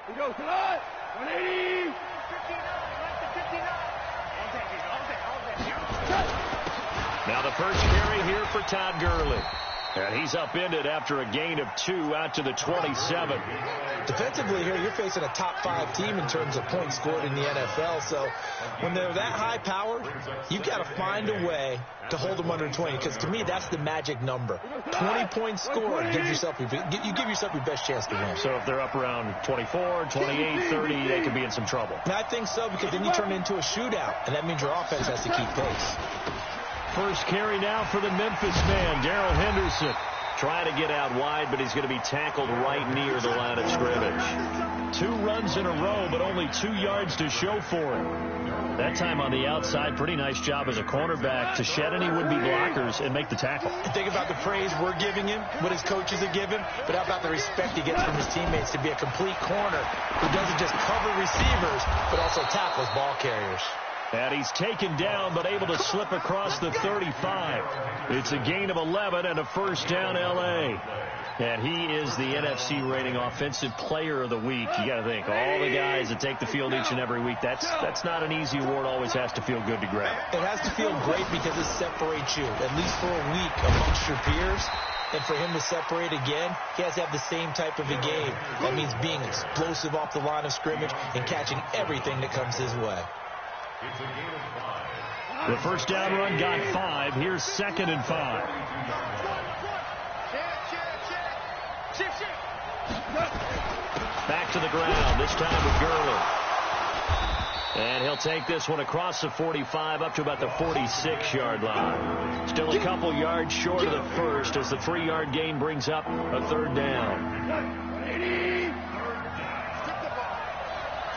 He goes, come on! 180! Now the first carry here for Todd Gurley. And he's upended after a gain of 2 out to the 27. Defensively here, you're facing a top 5 team in terms of points scored in the NFL. So when they're that high powered, you got to find a way to hold them under 20. Because to me, that's the magic number. 20 points scored, you give yourself your best chance to win. So if they're up around 24, 28, 30, they could be in some trouble. And I think so, because then you turn it into a shootout, and that means your offense has to keep pace. First carry now for the Memphis man, Darrell Henderson. Trying to get out wide, but he's going to be tackled right near the line of scrimmage. 2 runs in a row, but only 2 yards to show for him. That time on the outside, pretty nice job as a cornerback to shed any would-be blockers and make the tackle. Think about the praise we're giving him, what his coaches are giving, but how about the respect he gets from his teammates to be a complete corner who doesn't just cover receivers, but also tackles ball carriers. And he's taken down, but able to slip across the 35. It's a gain of 11 and a first down, L.A. And he is the NFC rating Offensive Player of the Week. You got to think, all the guys that take the field each and every week, that's not an easy award. Always has to feel good to grab. It has to feel great because it separates you, at least for a week, amongst your peers. And for him to separate again, he has to have the same type of a game. That means being explosive off the line of scrimmage and catching everything that comes his way. The first down run got 5. Here's 2nd and 5. Back to the ground, this time with Gurley. And he'll take this one across the 45 up to about the 46-yard line. Still a couple yards short of the first as the 3-yard gain brings up a 3rd down.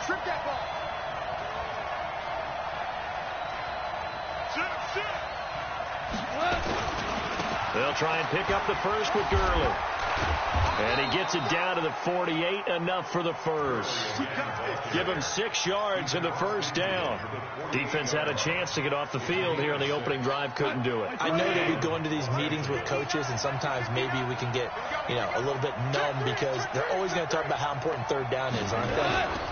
Strip that ball. They'll try and pick up the first with Gurley. And he gets it down to the 48, enough for the first. Give him 6 yards in the first down. Defense had a chance to get off the field here on the opening drive, couldn't do it. I know that we go into these meetings with coaches, and sometimes maybe we can get, a little bit numb because they're always going to talk about how important 3rd down is, aren't they?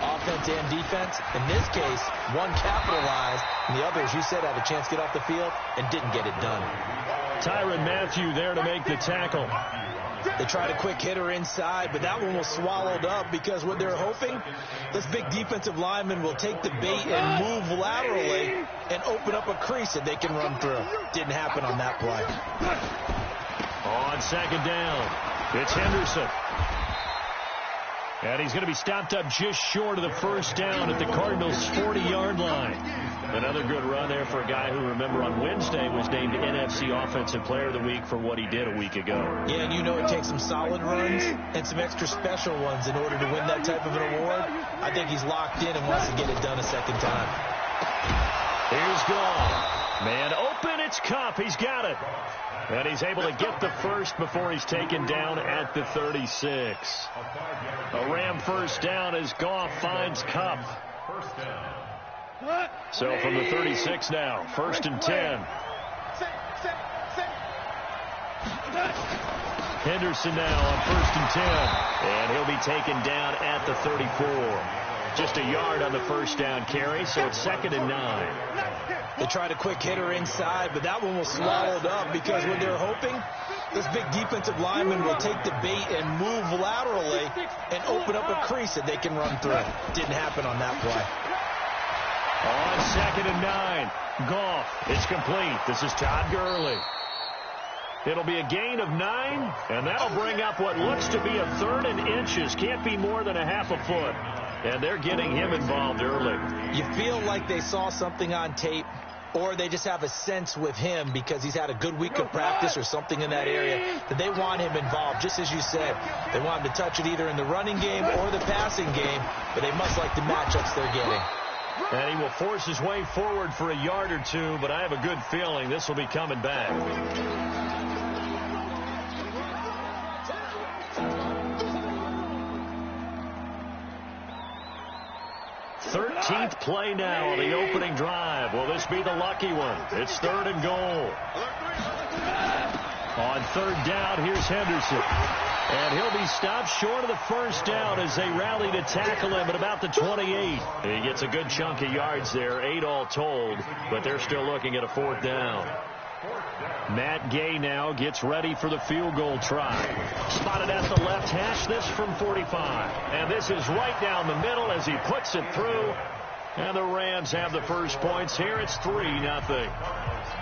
Offense and defense. In this case, one capitalized, and the other, as you said, had a chance to get off the field and didn't get it done. Tyrann Mathieu there to make the tackle. They tried a quick hitter inside, but that one was swallowed up because what they're hoping, this big defensive lineman will take the bait and move laterally and open up a crease that they can run through. Didn't happen on that play. On 2nd down, it's Henderson. And he's going to be stopped up just short of the first down at the Cardinals' 40-yard line. Another good run there for a guy who, remember, on Wednesday was named NFC Offensive Player of the Week for what he did a week ago. Yeah, and it takes some solid runs and some extra special ones in order to win that type of an award. I think he's locked in and wants to get it done a second time. Here's Goff. Man open, it's Kupp. He's got it. And he's able to get the first before he's taken down at the 36. A Ram first down as Goff finds Kupp. So from the 36 now, 1st and 10. Henderson now on 1st and 10. And he'll be taken down at the 34. Just a yard on the first down carry, so it's 2nd and 9. They tried a quick hitter inside, but that one was swallowed up because what they're hoping, this big defensive lineman will take the bait and move laterally and open up a crease that they can run through. Didn't happen on that play. On 2nd and 9, Goff. It's complete. This is Todd Gurley. It'll be a gain of 9, and that'll bring up what looks to be a 3rd and inches. Can't be more than a half a foot. And they're getting him involved early. You feel like they saw something on tape, or they just have a sense with him because he's had a good week of practice or something in that area that they want him involved, just as you said. They want him to touch it either in the running game or the passing game, but they must like the matchups they're getting. And he will force his way forward for a yard or 2, but I have a good feeling this will be coming back. 13th play now on the opening drive. Will this be the lucky one? It's 3rd and goal. On third down. Here's Henderson. And he'll be stopped short of the first down as they rally to tackle him at about the 28. He gets a good chunk of yards there, 8 all told, but they're still looking at a fourth down. Matt Gay now gets ready for the field goal try. Spotted at the left hash, this from 45. And this is right down the middle as he puts it through. And the Rams have the first points here. It's 3-0.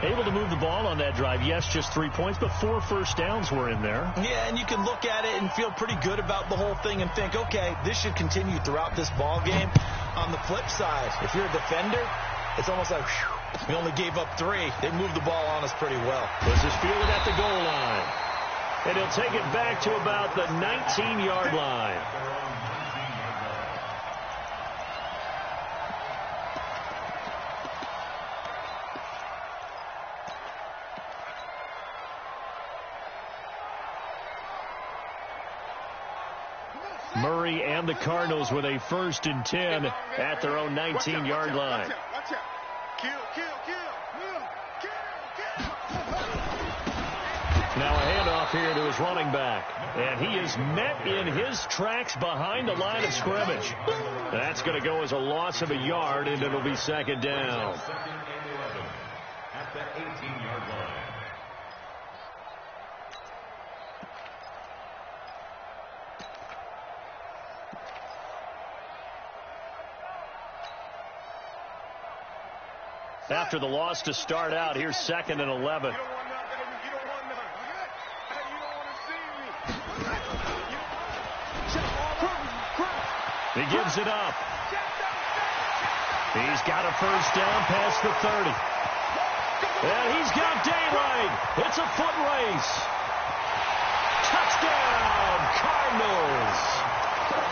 Able to move the ball on that drive. Yes, just 3 points, but 4 first downs were in there. Yeah, and you can look at it and feel pretty good about the whole thing and think, okay, this should continue throughout this ball game. On the flip side, if you're a defender, it's almost like, whew, we only gave up 3. They moved the ball on us pretty well. This is fielded at the goal line. And he'll take it back to about the 19-yard line. Murray and the Cardinals with a 1st and 10 at their own 19-yard line. Watch out. Kill. Now a handoff here to his running back. And he is met in his tracks behind the line of scrimmage. That's going to go as a loss of a yard, and it'll be 2nd down. At the 18-yard line. After the loss to start out, here's 2nd and 11. He gives it up. He's got a first down past the 30. And he's got daylight. It's a foot race. Touchdown, Cardinals.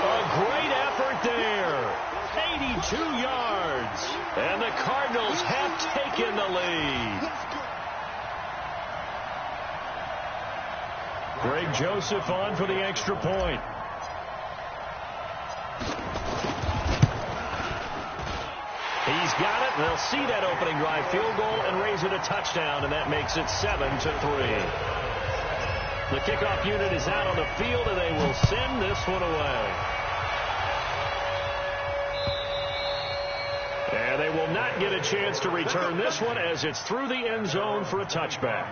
A great effort there. 82 yards. And the Cardinals have taken the lead. Greg Joseph on for the extra point. He's got it. They'll see that opening drive field goal and raise it a touchdown, and that makes it 7-3. The kickoff unit is out on the field, and they will send this one away. And they will not get a chance to return this one as it's through the end zone for a touchback.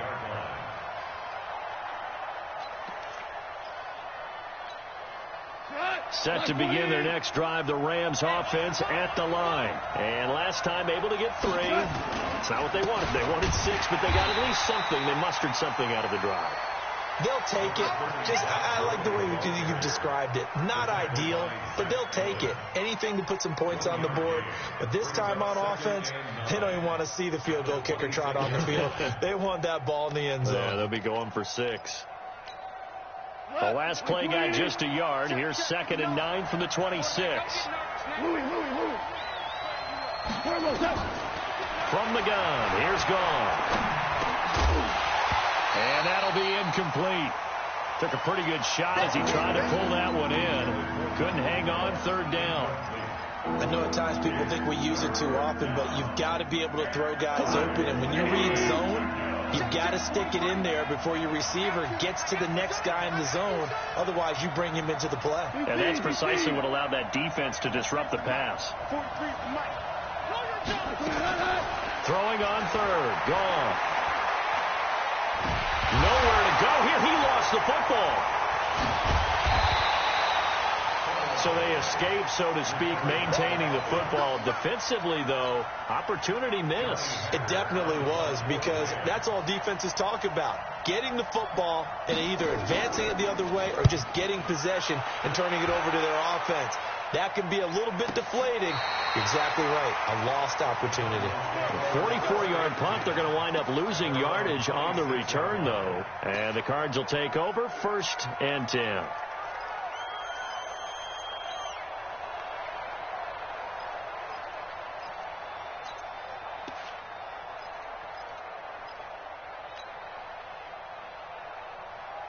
Set to begin their next drive, the Rams offense at the line. And last time able to get 3. It's not what they wanted. They wanted 6, but they got at least something. They mustered something out of the drive. They'll take it. I like the way you've described it. Not ideal, but they'll take it. Anything to put some points on the board. But this time on offense, they don't even want to see the field goal kicker trot on the field. They want that ball in the end zone. Yeah, they'll be going for 6. The last play got just a yard. Here's 2nd and 9 from the 26. From the gun, here's Gone. And that'll be incomplete. Took a pretty good shot as he tried to pull that one in. Couldn't hang on, 3rd down. I know at times people think we use it too often, but you've got to be able to throw guys open. And when you read zone, you've got to stick it in there before your receiver gets to the next guy in the zone. Otherwise, you bring him into the play. And that's precisely what allowed that defense to disrupt the pass. Throwing on 3rd. Gone. Nowhere to go here. He lost the football. So they escape, so to speak, maintaining the football. Defensively, though, opportunity missed. It definitely was, because that's all defenses talk about. Getting the football and either advancing it the other way or just getting possession and turning it over to their offense. That can be a little bit deflating. Exactly right. A lost opportunity. 44-yard punt. They're going to wind up losing yardage on the return, though. And the Cards will take over, 1st and 10.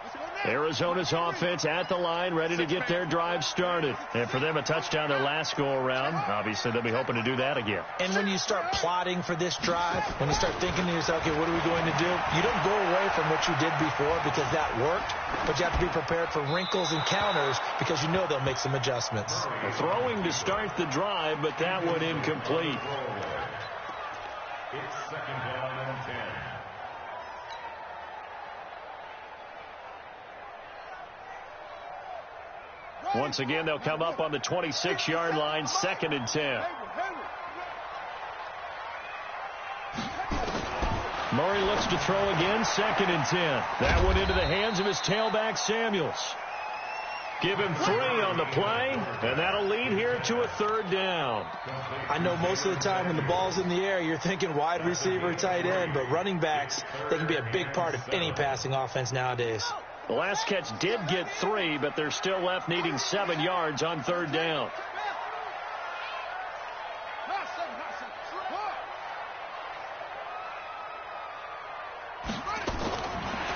Let's go now. Arizona's offense at the line, ready to get their drive started. And for them, a touchdown their last go-around. Obviously, they'll be hoping to do that again. And when you start plotting for this drive, when you start thinking to yourself, okay, what are we going to do? You don't go away from what you did before because that worked, but you have to be prepared for wrinkles and counters because you know they'll make some adjustments. Throwing to start the drive, but that one incomplete. It's second down and 10. Once again, they'll come up on the 26-yard line, 2nd and 10. Murray looks to throw again, 2nd and 10. That one into the hands of his tailback, Samuels. Give him 3 on the play, and that'll lead here to a 3rd down. I know most of the time when the ball's in the air, you're thinking wide receiver, tight end, but running backs, they can be a big part of any passing offense nowadays. The last catch did get 3, but they're still left needing 7 yards on 3rd down.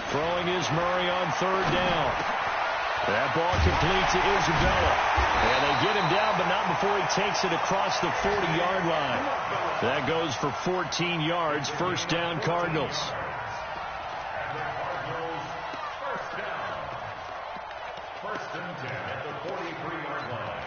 Throwing is Murray on 3rd down. That ball complete to Isabella. And they get him down, but not before he takes it across the 40-yard line. That goes for 14 yards. 1st down, Cardinals. First and 10 at the 43-yard line.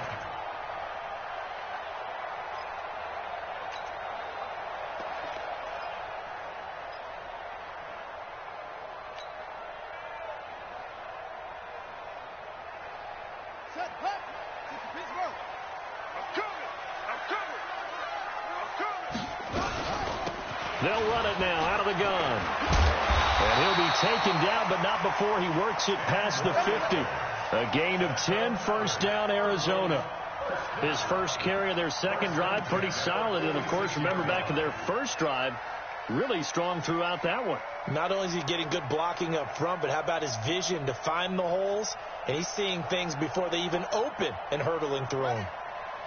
They'll run it now out of the gun. And he'll be taken down, but not before he works it past the 50. A gain of 10, 1st down, Arizona. His first carry of their second drive, pretty solid. And, of course, remember back in their first drive, really strong throughout that one. Not only is he getting good blocking up front, but how about his vision to find the holes? And he's seeing things before they even open and hurtling through them.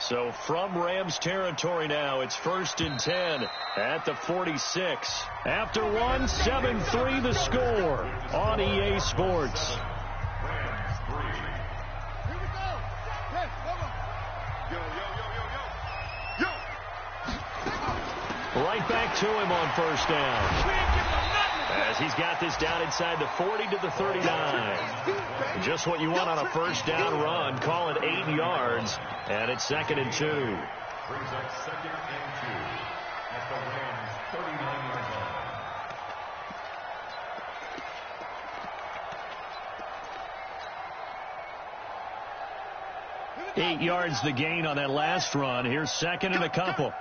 So from Rams territory now, it's 1st and 10 at the 46. After one, 7-3 the score on EA Sports. Right back to him on 1st down. As he's got this down inside the 40 to the 39. Just what you want on a 1st down run. Call it 8 yards. And it's 2nd and 2. Brings up 2nd and 2 at the Rams 39-yard line. 8 yards the gain on that last run. Here's 2nd and a couple.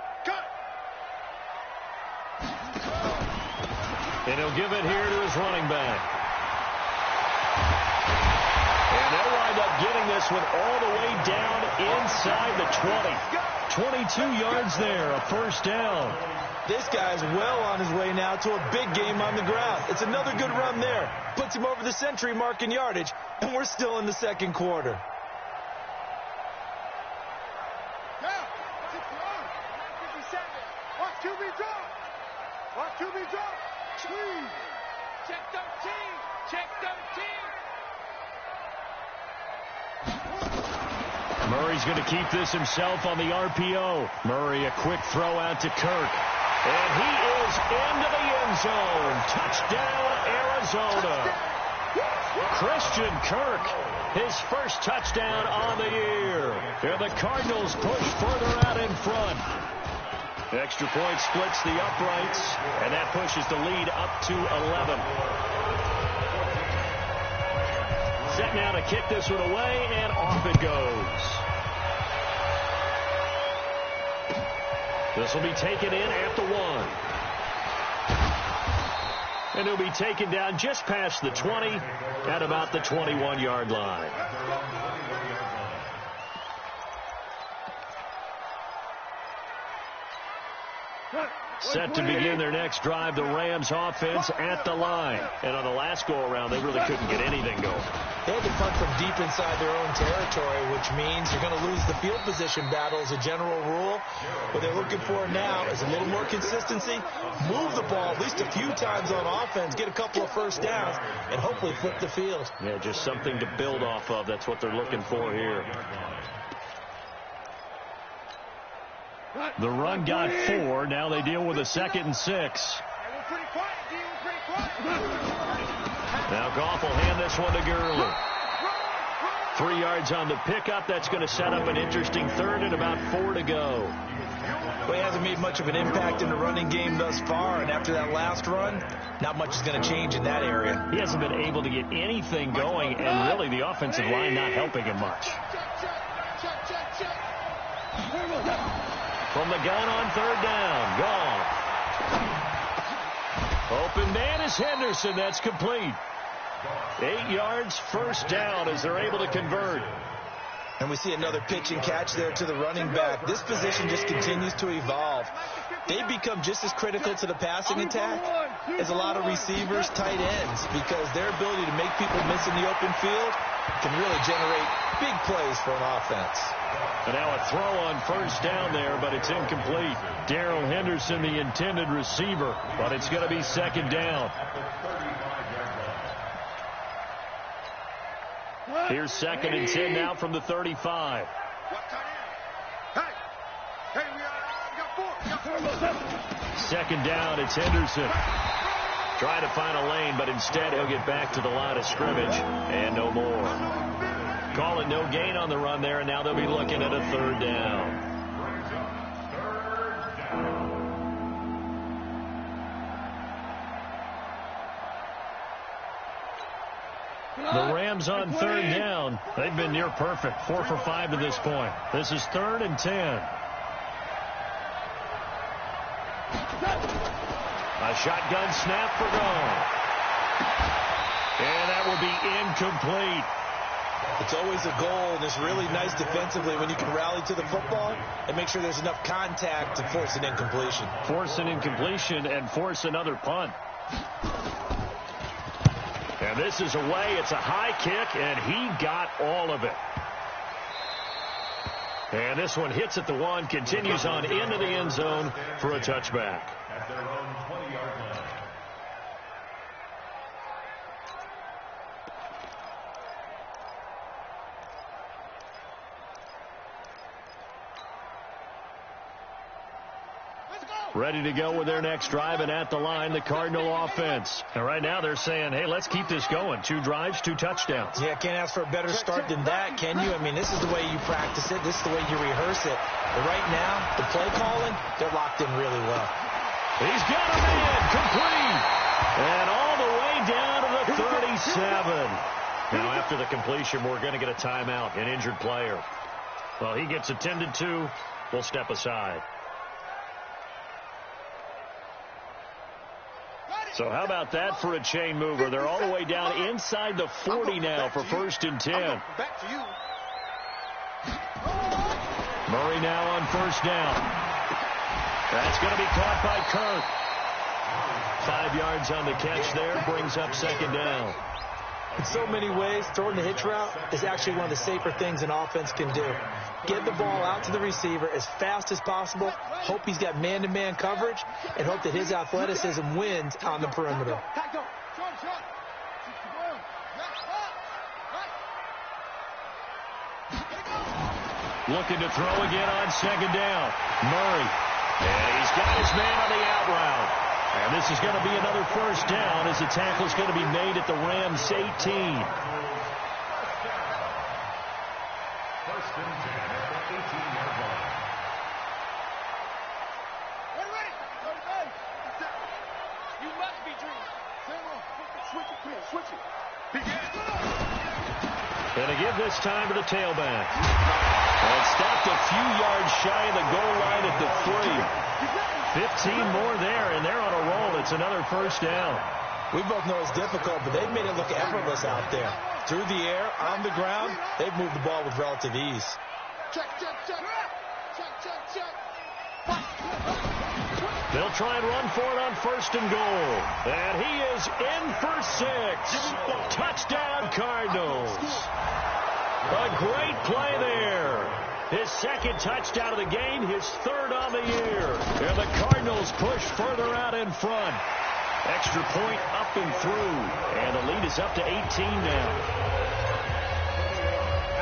And he'll give it here to his running back. And they'll wind up getting this one all the way down inside the 20. 22 yards there, a 1st down. This guy's well on his way now to a big game on the ground. It's another good run there. Puts him over the century mark in yardage, and we're still in the 2nd quarter. Murray's going to keep this himself on the RPO. Murray, a quick throw out to Kirk. And he is into the end zone. Touchdown, Arizona. Christian Kirk, his first touchdown on the year. And the Cardinals push further out in front. Extra point splits the uprights, and that pushes the lead up to 11. Set now to kick this one away, and off it goes. This will be taken in at the 1. And he'll be taken down just past the 20 at about the 21-yard line. Set to begin their next drive, the Rams offense at the line. And on the last go-around, they really couldn't get anything going. They had to punt from deep inside their own territory, which means you're going to lose the field position battle as a general rule. What they're looking for now is a little more consistency, move the ball at least a few times on offense, get a couple of first downs, and hopefully flip the field. Yeah, just something to build off of. That's what they're looking for here. The run got 4. Now they deal with a 2nd and 6. Now Goff will hand this one to Gurley. 3 yards on the pickup. That's going to set up an interesting third and about 4 to go. Well, he hasn't made much of an impact in the running game thus far, and after that last run, not much is going to change in that area. He hasn't been able to get anything going, and really the offensive line not helping him much. From the gun on 3rd down. Goff. Open man is Henderson. That's complete. 8 yards, first down as they're able to convert. And we see another pitch and catch there to the running back. This position just continues to evolve. They become just as critical to the passing attack as a lot of receivers, tight ends, because their ability to make people miss in the open field can really generate big plays for an offense. And now a throw on first down there, but it's incomplete. Darrell Henderson, the intended receiver, but it's going to be 2nd down. Here's 2nd and 10 now from the 35. Second down, it's Henderson. Trying to find a lane, but instead he'll get back to the line of scrimmage and no more. Call it no gain on the run there, and now they'll be looking at a 3rd down. The Rams on 3rd down. They've been near perfect. 4 for 5 to this point. This is 3rd and 10. A shotgun snap for Goff. And that will be incomplete. It's always a goal, and it's really nice defensively when you can rally to the football and make sure there's enough contact to force an incompletion. Force an incompletion and force another punt. And this is away. It's a high kick, and he got all of it. And this one hits at the 1, continues on into the end zone for a touchback. At their own 20-yard line. Ready to go with their next drive, and at the line, the Cardinal offense. And right now they're saying, hey, let's keep this going. 2 drives, 2 touchdowns. Yeah, can't ask for a better start than that, can you? I mean, this is the way you practice it. This is the way you rehearse it. But right now, the play calling, they're locked in really well. He's got a man, complete. And all the way down to the 37. Now, after the completion, we're going to get a timeout, an injured player. Well, he gets attended to. We'll step aside. So how about that for a chain mover? They're all the way down inside the 40 now for 1st and 10. Back to you. Murray now on 1st down. That's going to be caught by Kirk. 5 yards on the catch there, brings up 2nd down. In so many ways, throwing the hitch route is actually one of the safer things an offense can do. Get the ball out to the receiver as fast as possible, hope he's got man-to-man coverage, and hope that his athleticism wins on the perimeter. Looking to throw again on 2nd down. Murray. And he's got his man on the out route. And this is going to be another 1st down as the tackle's going to be made at the Rams 18. 1st and 10 at the 18-yard line. You must be dreaming. Switch it, clear. Switch it. And to give this time to the tailback. And stopped a few yards shy of the goal line at the 3. 15 more there, and they're on a roll. It's another 1st down. We both know it's difficult, but they've made it look effortless out there. Through the air, on the ground, they've moved the ball with relative ease. Check, check, check. Check, check, check. They'll try and run for it on 1st and goal. And he is in for 6. Touchdown, Cardinals. A great play there. His 2nd touchdown of the game, his 3rd on the year. And the Cardinals push further out in front. Extra point up and through. And the lead is up to 18 now.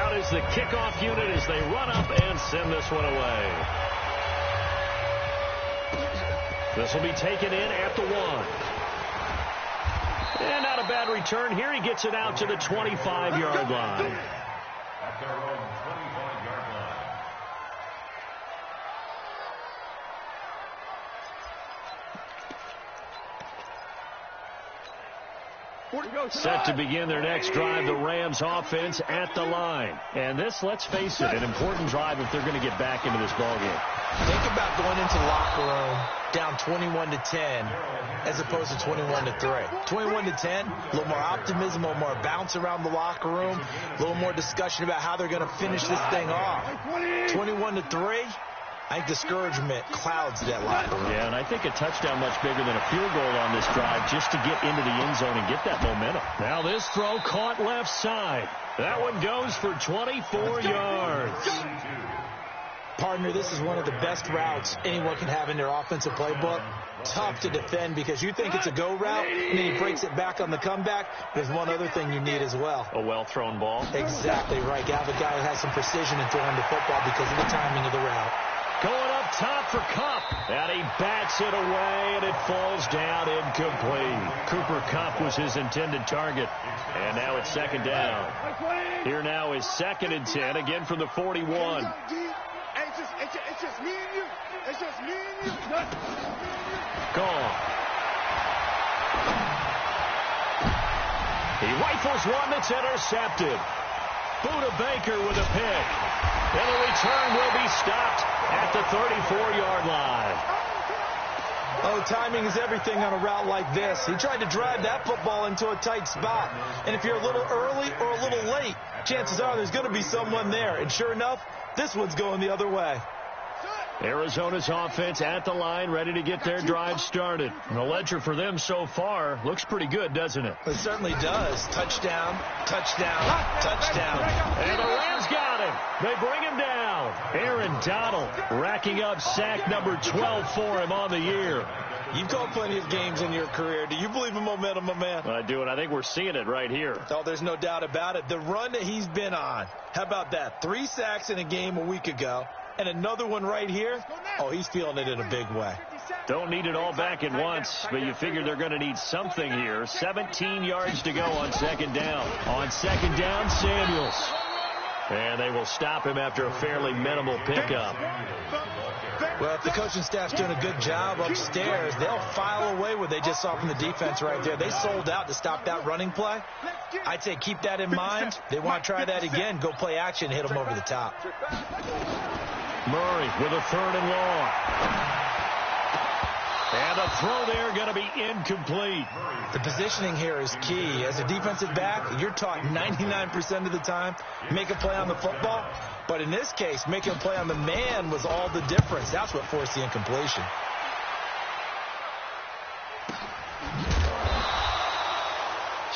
Out is the kickoff unit as they run up and send this one away. This will be taken in at the 1. And not a bad return here. He gets it out to the 25-yard line. At their own 25-yard line. Set to begin their next drive, the Rams offense at the line. And this, let's face it, an important drive if they're going to get back into this ballgame. Think about going into the locker room down 21-10 as opposed to 21-3. 21-10, a little more optimism, a little more bounce around the locker room, a little more discussion about how they're going to finish this thing off. 21-3, I think discouragement clouds that locker room. Yeah, and I think a touchdown much bigger than a field goal on this drive just to get into the end zone and get that momentum. Now this throw caught left side. That one goes for 24 yards. Partner, this is one of the best routes anyone can have in their offensive playbook. Tough to defend because you think it's a go route, and then he breaks it back on the comeback. There's one other thing you need as well. A well-thrown ball. Exactly right. You have a guy who has some precision in throwing the football because of the timing of the route. Going up top for Kupp. And he bats it away, and it falls down incomplete. Cooper Kupp was his intended target. And now it's 2nd down. Here now is 2nd and 10, again from the 41. It's just me and you. It's just me and you. Gone. He rifles one that's intercepted. Buda Baker with a pick. And the return will be stopped at the 34-yard line. Oh, timing is everything on a route like this. He tried to drive that football into a tight spot. And if you're a little early or a little late, chances are there's going to be someone there. And sure enough, this one's going the other way. Arizona's offense at the line, ready to get their drive started. And the ledger for them so far looks pretty good, doesn't it? It certainly does. Touchdown, touchdown, touchdown. And the Rams got him. They bring him down. Aaron Donald racking up sack number 12 for him on the year. You've called plenty of games in your career. Do you believe in momentum, my man? I do, and I think we're seeing it right here. Oh, there's no doubt about it. The run that he's been on, how about that? 3 sacks in a game a week ago, and another one right here. Oh, he's feeling it in a big way. Don't need it all back at once, but you figure they're going to need something here. 17 yards to go on 2nd down. On 2nd down, Samuels. And they will stop him after a fairly minimal pickup. Well, if the coaching staff's doing a good job upstairs, they'll file away what they just saw from the defense right there. They sold out to stop that running play. I'd say keep that in mind. They want to try that again. Go play action, hit them over the top. Murray with a 3rd and long. And the throw there going to be incomplete. The positioning here is key. As a defensive back, you're taught 99% of the time, make a play on the football. But in this case, making a play on the man was all the difference. That's what forced the incompletion.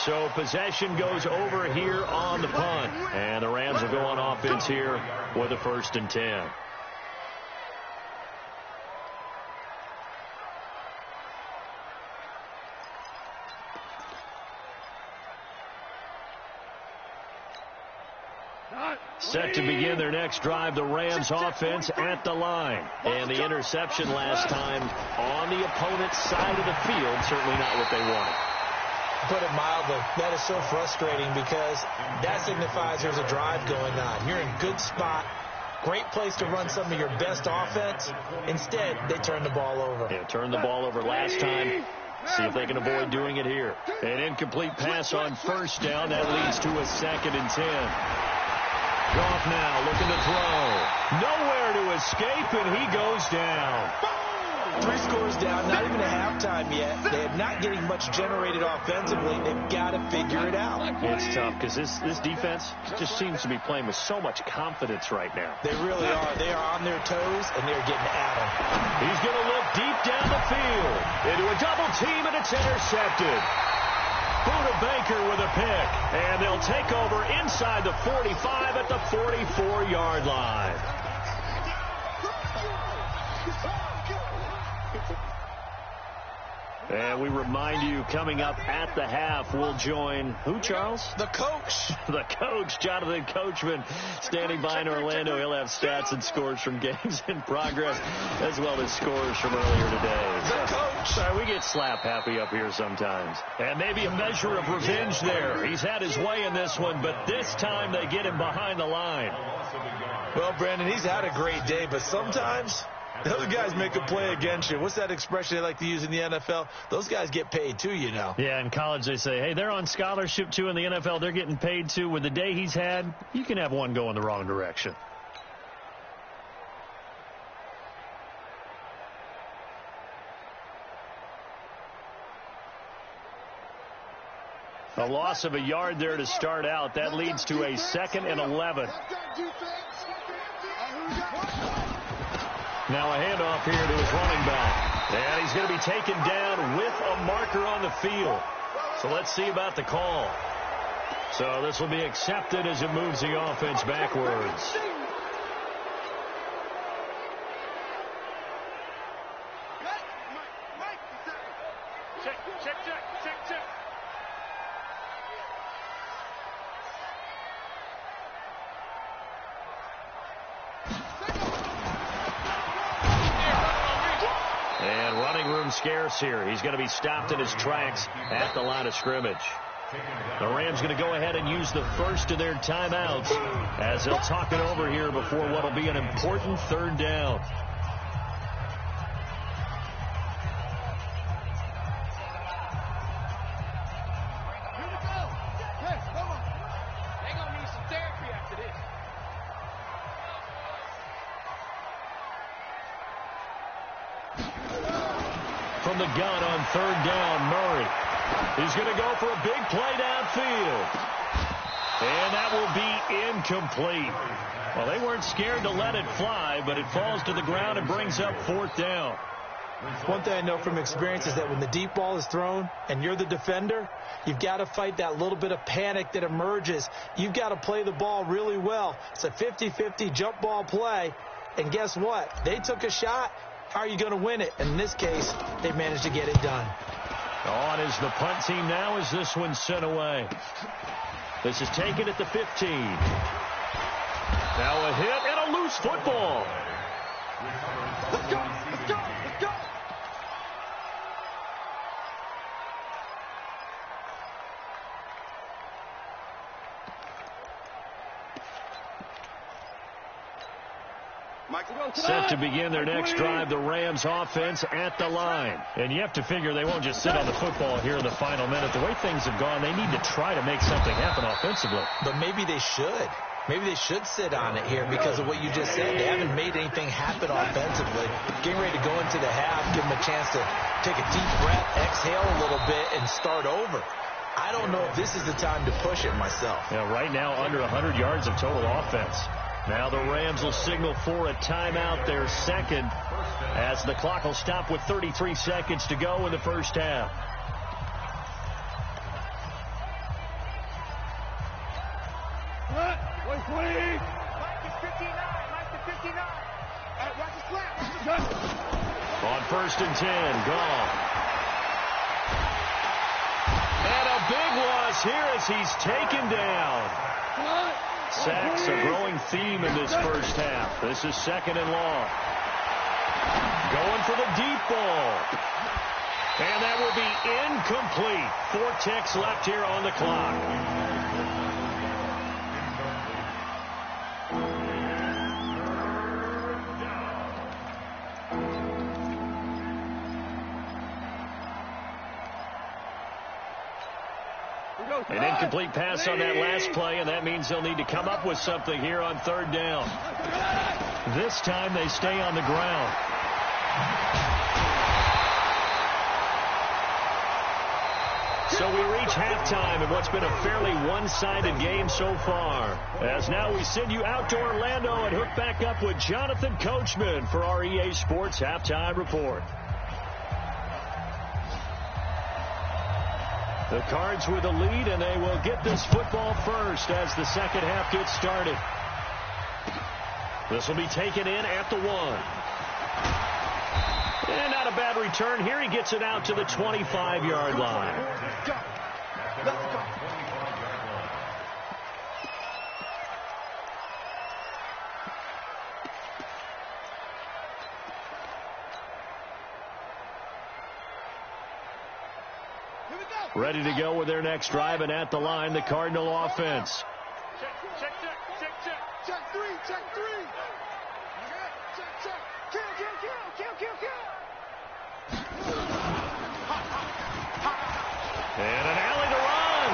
So possession goes over here on the punt. And the Rams will go on offense here with a 1st and 10. Set to begin their next drive, the Rams offense at the line. And the interception last time on the opponent's side of the field, certainly not what they wanted. Put it mildly, that is so frustrating because that signifies there's a drive going on. You're in a good spot, great place to run some of your best offense. Instead, they turn the ball over. Yeah, turned the ball over last time. See if they can avoid doing it here. An incomplete pass on 1st down. That leads to a 2nd and 10. Goff now looking to throw. Nowhere to escape, and he goes down. 3 scores down, not even a halftime yet. They're not getting much generated offensively. They've got to figure it out. It's tough because this defense just seems to be playing with so much confidence right now. They really are. They are on their toes, and they're getting at them. He's going to look deep down the field into a double team, and it's intercepted. Buda Baker with a pick, and they'll take over inside the 45 at the 44-yard line. And we remind you, coming up at the half, we'll join who, Charles? The coach. The coach, Jonathan Coachman, standing by in Orlando. He'll have stats and scores from games in progress, as well as scores from earlier today. The coach. Sorry, we get slap happy up here sometimes. And maybe a measure of revenge there. He's had his way in this one, but this time they get him behind the line. Well, Brandon, he's had a great day, but sometimes the other guys make a play against you. What's that expression they like to use in the NFL? Those guys get paid too, you know. Yeah, in college they say, hey, they're on scholarship too. In the NFL, they're getting paid too. With the day he's had, you can have one go in the wrong direction. A loss of a yard there to start out. That leads to a 2nd and 11. Now a handoff here to his running back. And he's going to be taken down with a marker on the field. So let's see about the call. So this will be accepted as it moves the offense backwards. Check. And running room scarce here. He's going to be stopped in his tracks at the line of scrimmage. The Rams going to go ahead and use the first of their timeouts as they'll talk it over here before what will be an important 3rd down. From the gun on 3rd down, Murray. He's going to go for a big play downfield. And that will be incomplete. Well, they weren't scared to let it fly, but it falls to the ground and brings up 4th down. One thing I know from experience is that when the deep ball is thrown and you're the defender, you've got to fight that little bit of panic that emerges. You've got to play the ball really well. It's a 50-50 jump ball play. And guess what? They took a shot. How are you going to win it? In this case, they managed to get it done. On is the punt team now as this one's sent away. This is taken at the 15. Now a hit and a loose football. Let's go. Set to begin their next drive, the Rams offense at the line. And you have to figure they won't just sit on the football here in the final minute. The way things have gone, they need to try to make something happen offensively. But maybe they should. Maybe they should sit on it here because of what you just said. They haven't made anything happen offensively. Getting ready to go into the half, give them a chance to take a deep breath, exhale a little bit, and start over. I don't know if this is the time to push it myself. Yeah, right now under 100 yards of total offense. Now the Rams will signal for a timeout, their 2nd, as the clock will stop with 33 seconds to go in the first half. Wait. Mike is 59. All right, watch the slap. On 1st and 10, gone. And a big loss here as he's taken down. Sacks a growing theme in this first half. This is 2nd and long. Going for the deep ball. And that will be incomplete. 4 ticks left here on the clock. An incomplete pass on that last play, and that means they'll need to come up with something here on 3rd down. This time they stay on the ground. So we reach halftime in what's been a fairly one-sided game so far. As now we send you out to Orlando and hook back up with Jonathan Coachman for our EA Sports Halftime Report. The Cards with the lead, and they will get this football first as the second half gets started. This will be taken in at the 1. And not a bad return here. He gets it out to the 25-yard line. Let's go. Here we go. Ready to go with their next drive, and at the line, the Cardinal offense. Check. Check 3. Check 3. Check. Kill. And an alley to run.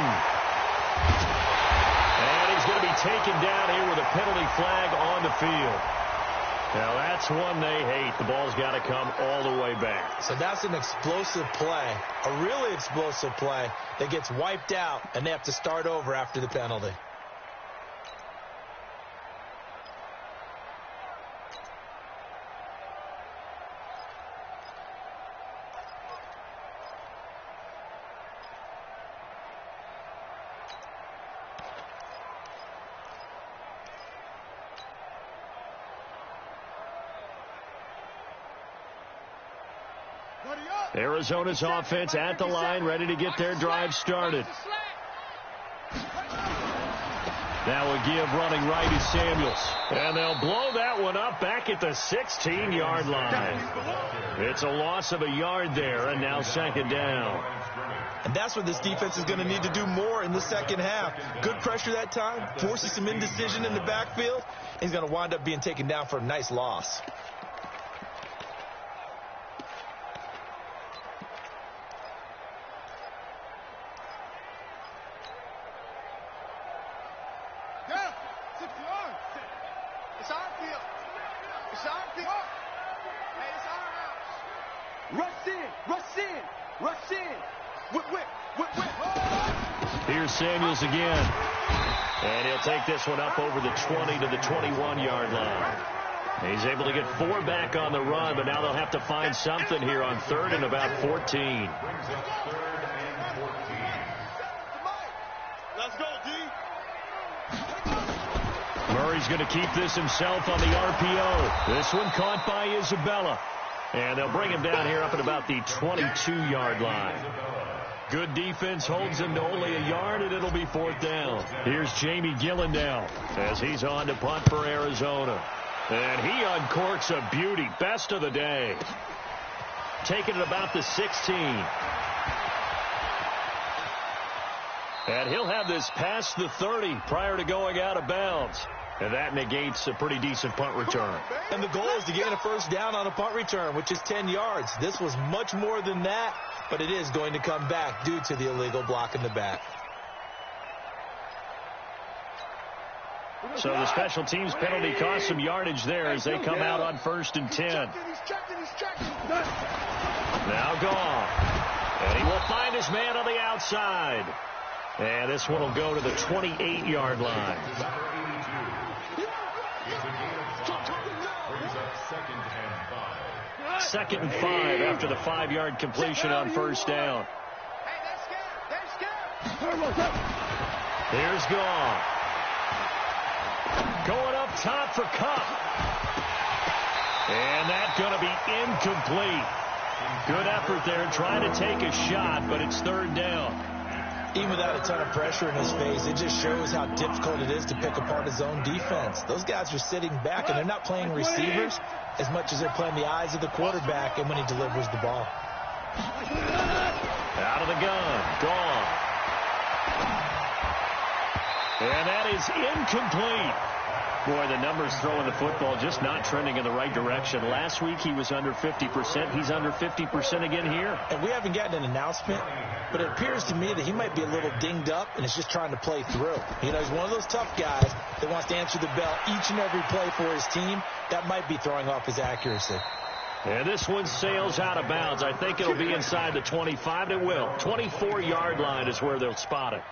And he's going to be taken down here with a penalty flag on the field. Now, that's one they hate. The ball's got to come all the way back. So that's an explosive play, a really explosive play that gets wiped out, and they have to start over after the penalty. Arizona's offense at the line, ready to get their drive started. Now a give running right is Samuels. And they'll blow that one up back at the 16-yard line. It's a loss of a yard there, and now second down. And that's what this defense is going to need to do more in the second half. Good pressure that time, forces some indecision in the backfield. He's going to wind up being taken down for a nice loss. Here's Samuels again. And he'll take this one up over the 20 to the 21-yard line. He's able to get 4 back on the run, but now they'll have to find something here on 3rd and about 14. Let's go, D. Murray's going to keep this himself on the RPO. This one caught by Isabella. And they'll bring him down here up at about the 22-yard line. Good defense holds him to only a yard, and it'll be 4th down. Here's Jamie Gillen now as he's on to punt for Arizona. And he uncorks a beauty. Best of the day. Taking it about the 16. And he'll have this past the 30 prior to going out of bounds. And that negates a pretty decent punt return. And the goal is to gain a first down on a punt return, which is 10 yards. This was much more than that, but it is going to come back due to the illegal block in the back. So the special teams penalty cost some yardage there as they come out on 1st and 10. Now gone. And he will find his man on the outside. And this one will go to the 28-yard line. Second and 5 after the 5-yard completion on 1st down. Here's Gone. Going up top for Cup. And that's going to be incomplete. Good effort there trying to take a shot, but it's 3rd down. Even without a ton of pressure in his face, it just shows how difficult it is to pick apart his own defense. Those guys are sitting back, and they're not playing receivers as much as they're playing the eyes of the quarterback and when he delivers the ball. Out of the gun. Gone. And that is incomplete. Boy, the numbers throwing the football just not trending in the right direction. Last week he was under 50%. He's under 50% again here. And we haven't gotten an announcement, but it appears to me that he might be a little dinged up and is just trying to play through. You know, he's one of those tough guys that wants to answer the bell each and every play for his team. That might be throwing off his accuracy. And this one sails out of bounds. I think it'll be inside the 25. It will. 24-yard line is where they'll spot it.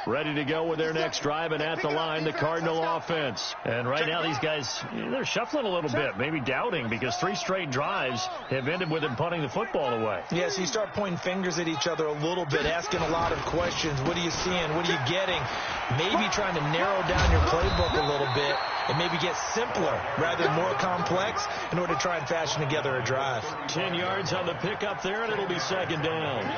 Ready to go with their next drive, and at the line, the Cardinal offense. And right now, these guys, they're shuffling a little bit, maybe doubting, because 3 straight drives have ended with them punting the football away. Yes, you start pointing fingers at each other a little bit, asking a lot of questions. What are you seeing? What are you getting? Maybe trying to narrow down your playbook a little bit and maybe get simpler rather than more complex in order to try and fashion together a drive. 10 yards on the pickup there, and it'll be second down.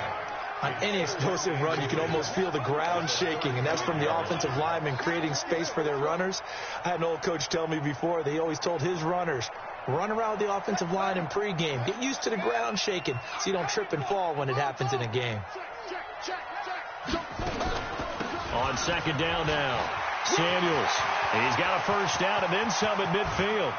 On any explosive run, you can almost feel the ground shaking, and that's from the offensive linemen creating space for their runners. I had an old coach tell me before, he always told his runners, run around the offensive line in pregame. Get used to the ground shaking so you don't trip and fall when it happens in a game. On second down now, Samuels. He's got a first down and then some at midfield.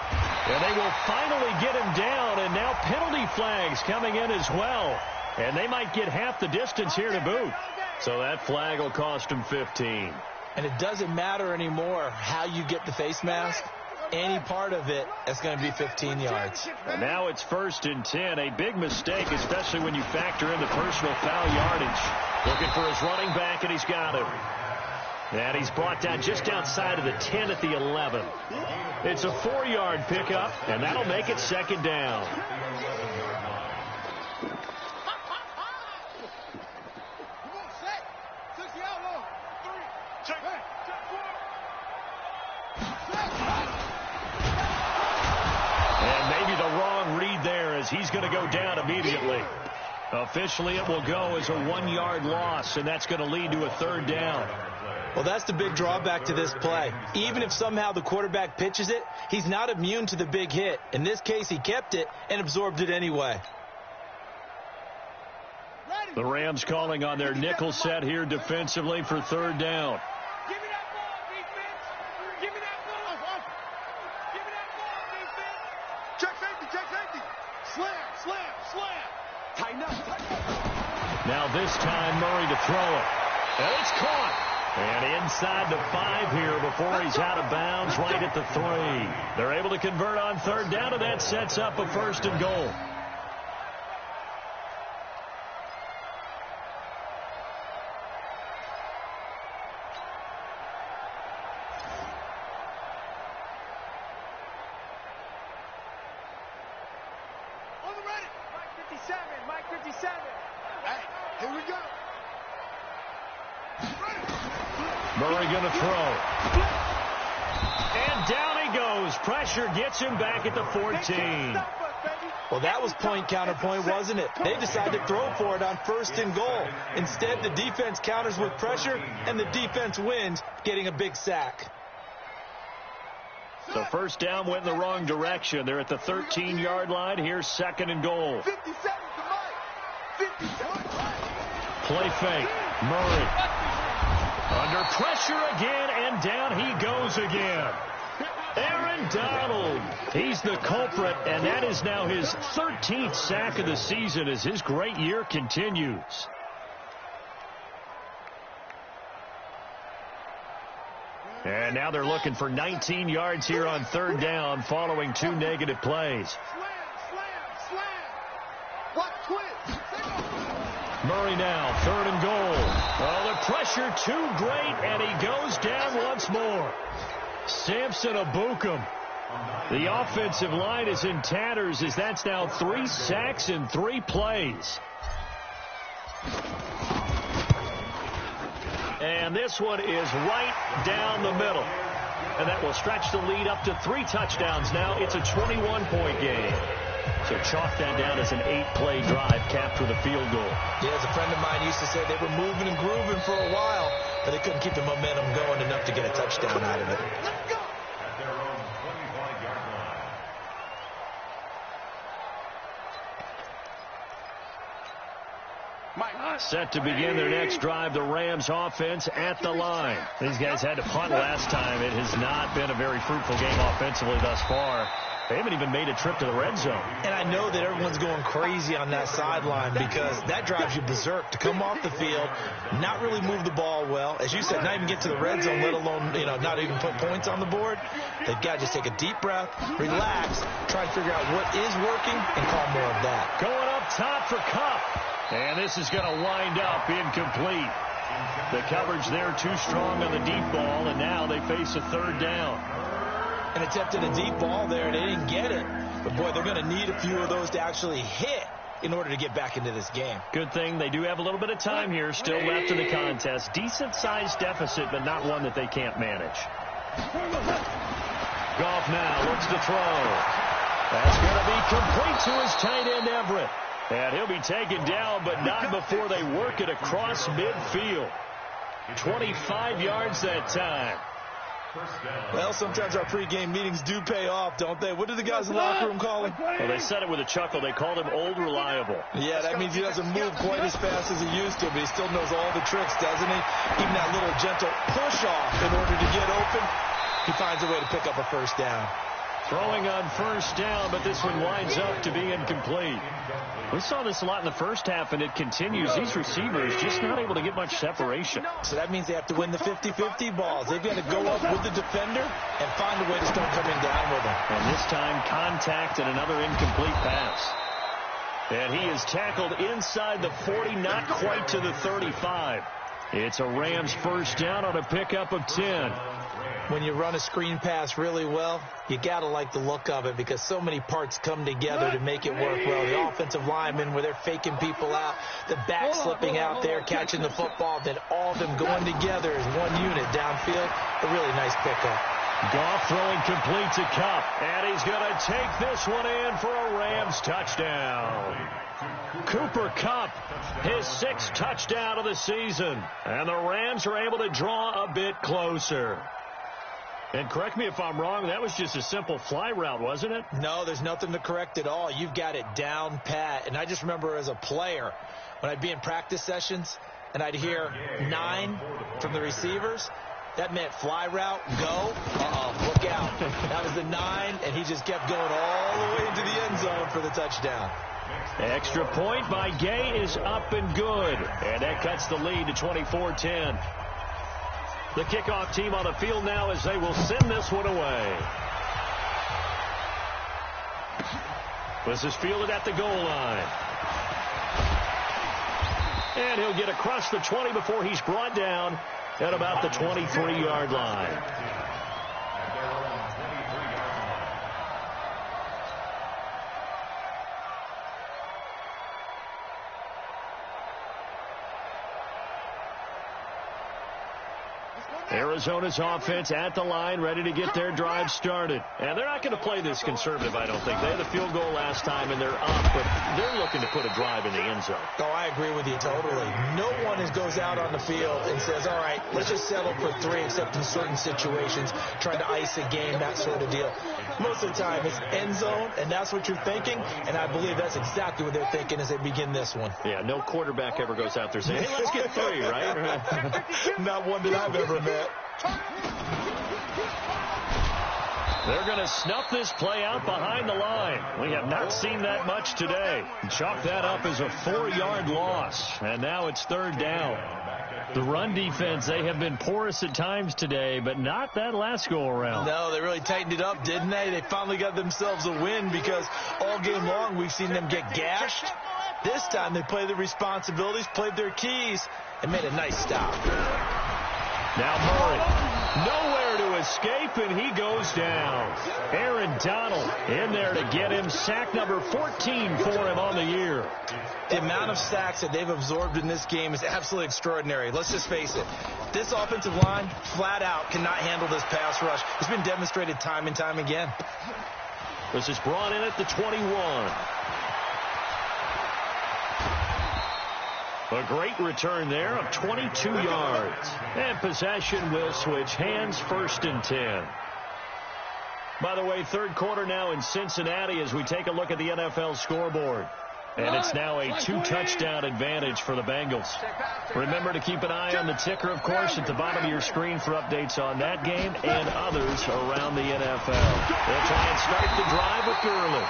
And they will finally get him down, and now penalty flags coming in as well. And they might get half the distance here to boot. So that flag will cost him 15. And it doesn't matter anymore how you get the face mask. Any part of it, that's going to be 15 yards. And now it's 1st and 10. A big mistake, especially when you factor in the personal foul yardage. Looking for his running back, and he's got him. And he's brought down just outside of the 10 at the 11. It's a 4-yard pickup, and that'll make it second down. And maybe the wrong read there as he's going to go down immediately. Officially, it will go as a 1-yard loss, and that's going to lead to a 3rd down. Well, that's the big drawback to this play. Even if somehow the quarterback pitches it, he's not immune to the big hit. In this case, he kept it and absorbed it anyway. The Rams calling on their nickel set here defensively for 3rd down. Give me that ball, defense. Give me that ball. Give me that ball, defense. Check safety. Slam. Tighten up. Now this time Murray to throw it. And it's caught. And inside the 5 here before he's out of bounds right at the 3. They're able to convert on 3rd down, and that sets up a 1st and goal. Mike 57. Hey, here we go. Murray going to throw. And down he goes. Pressure gets him back at the 14. Well, that was point counterpoint, wasn't it? They decided to throw for it on 1st and goal. Instead, the defense counters with pressure, and the defense wins, getting a big sack. So 1st down went in the wrong direction. They're at the 13-yard line. Here's 2nd and goal. 57 to Mike. 57. Play fake. Murray. Under pressure again, and down he goes again. Aaron Donald. He's the culprit, and that is now his 13th sack of the season as his great year continues. And now they're looking for 19 yards here on 3rd down following 2 negative plays. Slam. What twist? Murray now, 3rd and goal. Oh, the pressure too great, and he goes down once more. Samson Abukum. The offensive line is in tatters as that's now 3 sacks in 3 plays. And this one is right down the middle. And that will stretch the lead up to 3 touchdowns now. It's a 21-point game. So chalk that down as an 8-play drive capped with a field goal. Yeah, as a friend of mine used to say, they were moving and grooving for a while, but they couldn't keep the momentum going enough to get a touchdown out of it. Let's go. At their own 25-yard line. Set to begin their next drive, the Rams offense at the line. These guys had to punt last time. It has not been a very fruitful game offensively thus far. They haven't even made a trip to the red zone. And I know that everyone's going crazy on that sideline because that drives you berserk to come off the field, not really move the ball well. As you said, not even get to the red zone, let alone, not even put points on the board. They've got to just take a deep breath, relax, try to figure out what is working, and call more of that. Going up top for Kupp. And this is going to wind up incomplete. The coverage there too strong on the deep ball, and now they face a third down. And attempted a deep ball there, and they didn't get it. But, boy, they're going to need a few of those to actually hit in order to get back into this game. Good thing they do have a little bit of time here still left in the contest. Decent-sized deficit, but not one that they can't manage. Goff now looks to throw. That's going to be complete to his tight end, Everett. And he'll be taken down, but not before they work it across midfield. 25 yards that time. Well, sometimes our pregame meetings do pay off, don't they? What did the guys in the locker room call him? Well, they said it with a chuckle. They called him Old Reliable. Yeah, that means he doesn't move quite as fast as he used to, but he still knows all the tricks, doesn't he? Even that little gentle push-off in order to get open, he finds a way to pick up a first down. Throwing on first down, but this one winds up to be incomplete. We saw this a lot in the first half, and it continues. These receivers just not able to get much separation. So that means they have to win the 50-50 balls. They've got to go up with the defender and find a way to start coming down with them. And this time, contact and another incomplete pass. And he is tackled inside the 40, not quite to the 35. It's a Rams first down on a pickup of 10. When you run a screen pass really well, you got to like the look of it because so many parts come together to make it work well. The offensive linemen, where they're faking people out, the back slipping out there, catching the football, then all of them going together as one unit downfield. A really nice pickup. Goff throwing complete to Kupp, and he's going to take this one in for a Rams touchdown. Cooper Kupp, his 6th touchdown of the season, and the Rams are able to draw a bit closer. And correct me if I'm wrong, that was just a simple fly route, wasn't it? No, there's nothing to correct at all. You've got it down pat. And I just remember as a player, when I'd be in practice sessions and I'd hear 9 from the receivers, that meant fly route, go. Look out. That was the 9, and he just kept going all the way into the end zone for the touchdown. Extra point by Gay is up and good. And that cuts the lead to 24-10. The kickoff team on the field now as they will send this one away. This is fielded at the goal line. And he'll get across the 20 before he's brought down at about the 23-yard line. Arizona's offense at the line, ready to get their drive started. And they're not going to play this conservative, I don't think. They had the field goal last time, and they're up, but they're looking to put a drive in the end zone. Oh, I agree with you totally. No one goes out on the field and says, all right, let's just settle for 3, except in certain situations, trying to ice a game, that sort of deal. Most of the time, it's end zone, and that's what you're thinking, and I believe that's exactly what they're thinking as they begin this one. Yeah, no quarterback ever goes out there saying, hey, let's get 3, right? Not one that I've ever met. They're going to snuff this play out behind the line. We have not seen that much today. Chalk that up as a 4-yard loss, and now it's 3rd down. The run defense, they have been porous at times today, but not that last go-around. No, they really tightened it up, didn't they? They finally got themselves a win because all game long we've seen them get gashed. This time they played their responsibilities, played their keys, and made a nice stop. Now Murray, nowhere to escape, and he goes down. Aaron Donald in there to get him. Sack number 14 for him on the year. The amount of sacks that they've absorbed in this game is absolutely extraordinary. Let's just face it. This offensive line, flat out, cannot handle this pass rush. It's been demonstrated time and time again. This is brought in at the 21. A great return there of 22 yards. And possession will switch hands, 1st and 10. By the way, 3rd quarter now in Cincinnati as we take a look at the NFL scoreboard. And it's now a 2-touchdown advantage for the Bengals. Remember to keep an eye on the ticker, of course, at the bottom of your screen for updates on that game and others around the NFL. They'll try and start the drive with Gurley.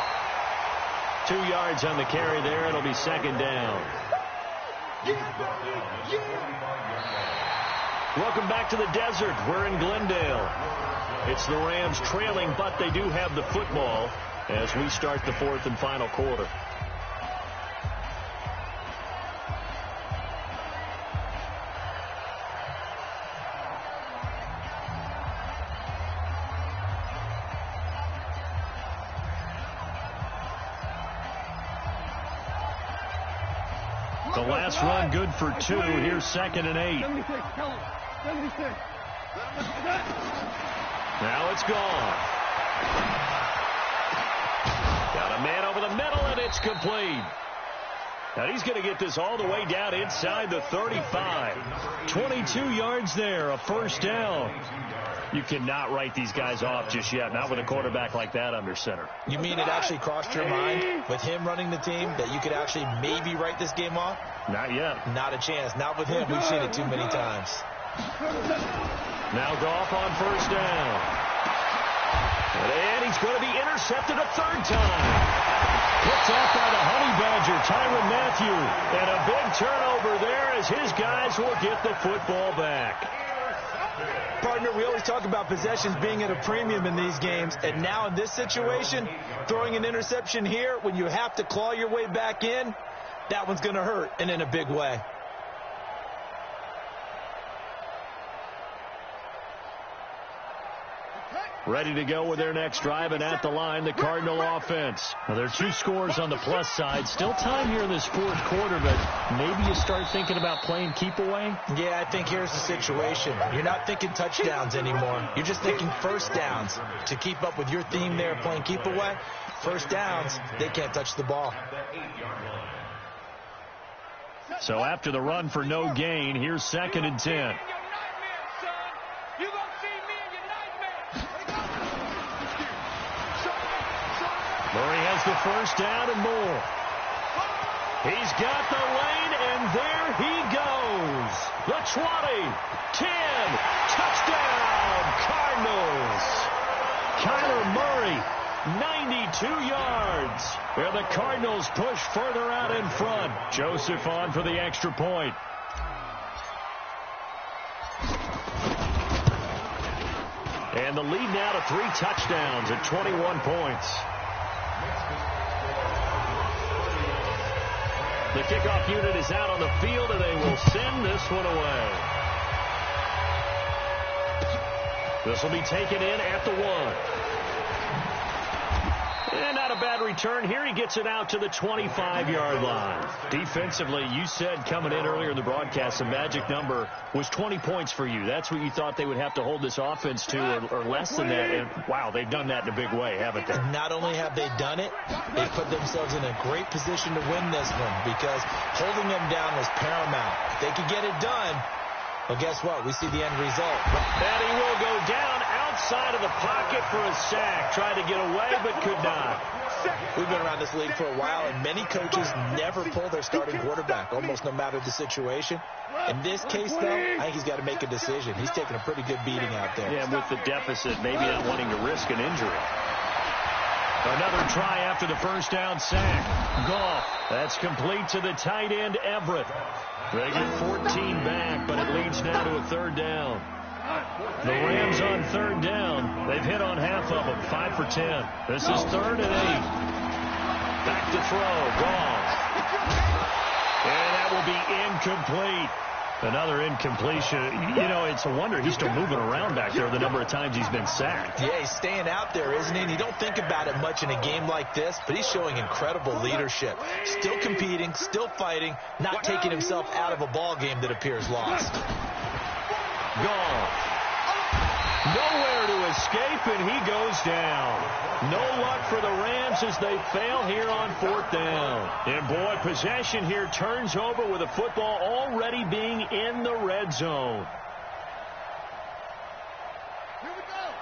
2 yards on the carry there. It'll be second down. Welcome back to the desert. We're in Glendale. It's the Rams trailing, but they do have the football as we start the fourth and final quarter. The last run good for 2. Here's 2nd and 8. Now it's gone. Got a man over the middle, and it's complete. Now he's going to get this all the way down inside the 35. 22 yards there, a first down. You cannot write these guys off just yet, not with a quarterback like that under center. You mean it actually crossed your mind with him running the team that you could actually maybe write this game off? Not yet. Not a chance. Not with him. We've seen it too many times. Now Goff on first down. And he's going to be intercepted a third time. Picked off by the Honey Badger, Tyrann Mathieu. And a big turnover there as his guys will get the football back. Partner, we always talk about possessions being at a premium in these games, and now in this situation, throwing an interception here when you have to claw your way back in, that one's going to hurt, and in a big way. Ready to go with their next drive, and at the line, the Cardinal offense. Now, there are 2 scores on the plus side. Still time here in this fourth quarter, but maybe you start thinking about playing keep away? Yeah, I think here's the situation. You're not thinking touchdowns anymore. You're just thinking first downs. To keep up with your theme there, playing keep away, first downs, they can't touch the ball. So after the run for no gain, here's 2nd and 10. Murray has the first down and more. He's got the lane, and there he goes. The 20, 10, touchdown, Cardinals. Kyler Murray, 92 yards. Where the Cardinals push further out in front. Joseph on for the extra point. And the lead now to 3 touchdowns at 21 points. The kickoff unit is out on the field, and they will send this one away. This will be taken in at the 1. And not a bad return here. He gets it out to the 25-yard line. Defensively, you said coming in earlier in the broadcast, the magic number was 20 points for you. That's what you thought they would have to hold this offense to, or less than that. And, wow, they've done that in a big way, haven't they? Not only have they done it, they've put themselves in a great position to win this one because holding them down was paramount. If they could get it done, well, guess what? We see the end result. And he will go down outside of the pocket for a sack. Tried to get away, but could not. We've been around this league for a while, and many coaches never pull their starting quarterback, almost no matter the situation. In this case, though, I think he's got to make a decision. He's taking a pretty good beating out there. Yeah, with the deficit, maybe not wanting to risk an injury. Another try after the first down sack. Goff. That's complete to the tight end, Everett. They get 14 back, but it leads now to a third down. The Rams on third down. They've hit on half of them, 5 for 10. This is 3rd and 8. Back to throw. Goff. And that will be incomplete. Another incompletion. You know, it's a wonder he's still moving around back there the number of times he's been sacked. Yeah, he's staying out there, isn't he? And you don't think about it much in a game like this, but he's showing incredible leadership. Still competing, still fighting, not taking himself out of a ball game that appears lost. Goff. Nowhere to escape, and he goes down. No luck for the Rams as they fail here on 4th down. And, boy, possession here turns over with the football already being in the red zone. Here we go.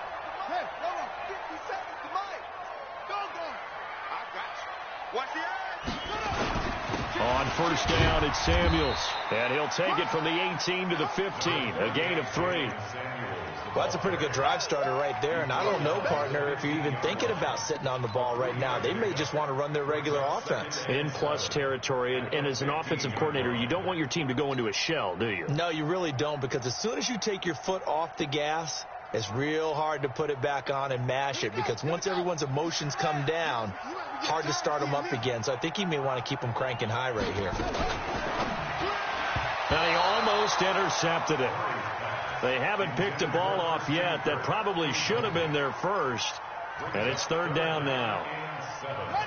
Hey, hold on. 50 seconds to Mike. Go, go. I got you. Watch the edge. On first down, it's Samuels. And he'll take it from the 18 to the 15. A gain of 3. Well, that's a pretty good drive starter right there. And I don't know, partner, if you're even thinking about sitting on the ball right now. They may just want to run their regular offense. In plus territory. And as an offensive coordinator, you don't want your team to go into a shell, do you? No, you really don't, because as soon as you take your foot off the gas, it's real hard to put it back on and mash it, because once everyone's emotions come down, hard to start them up again. So I think he may want to keep them cranking high right here. And he almost intercepted it. They haven't picked a ball off yet. That probably should have been their first. And it's third down now.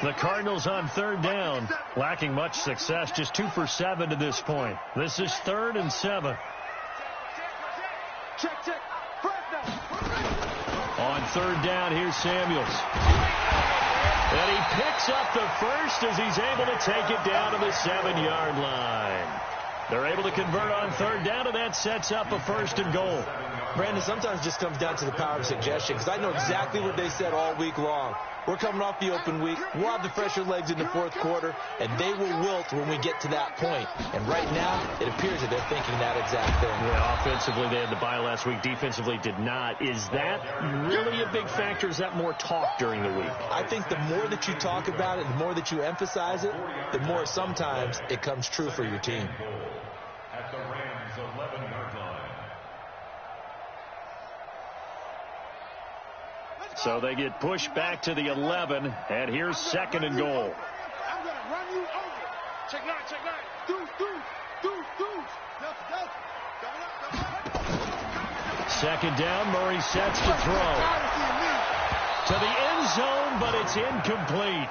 The Cardinals on third down, lacking much success, just 2 for 7 to this point. This is 3rd and 7. Check. On third down, here's Samuels. And he picks up the first as he's able to take it down to the 7-yard line. They're able to convert on third down, and that sets up a 1st and goal. Brandon, sometimes it just comes down to the power of suggestion, because I know exactly what they said all week long. We're coming off the open week. We'll have the fresher legs in the 4th quarter, and they will wilt when we get to that point. And right now, it appears that they're thinking that exact thing. Yeah, offensively, they had the bye last week. Defensively, did not. Is that really a big factor? Is that more talk during the week? I think the more that you talk about it, the more that you emphasize it, the more sometimes it comes true for your team. At the Rams' 11-yard line. So they get pushed back to the 11, and here's 2nd and goal. I'm going to run you over. Check 9. Deuce. Second down, Murray sets to throw. To the end zone, but it's incomplete.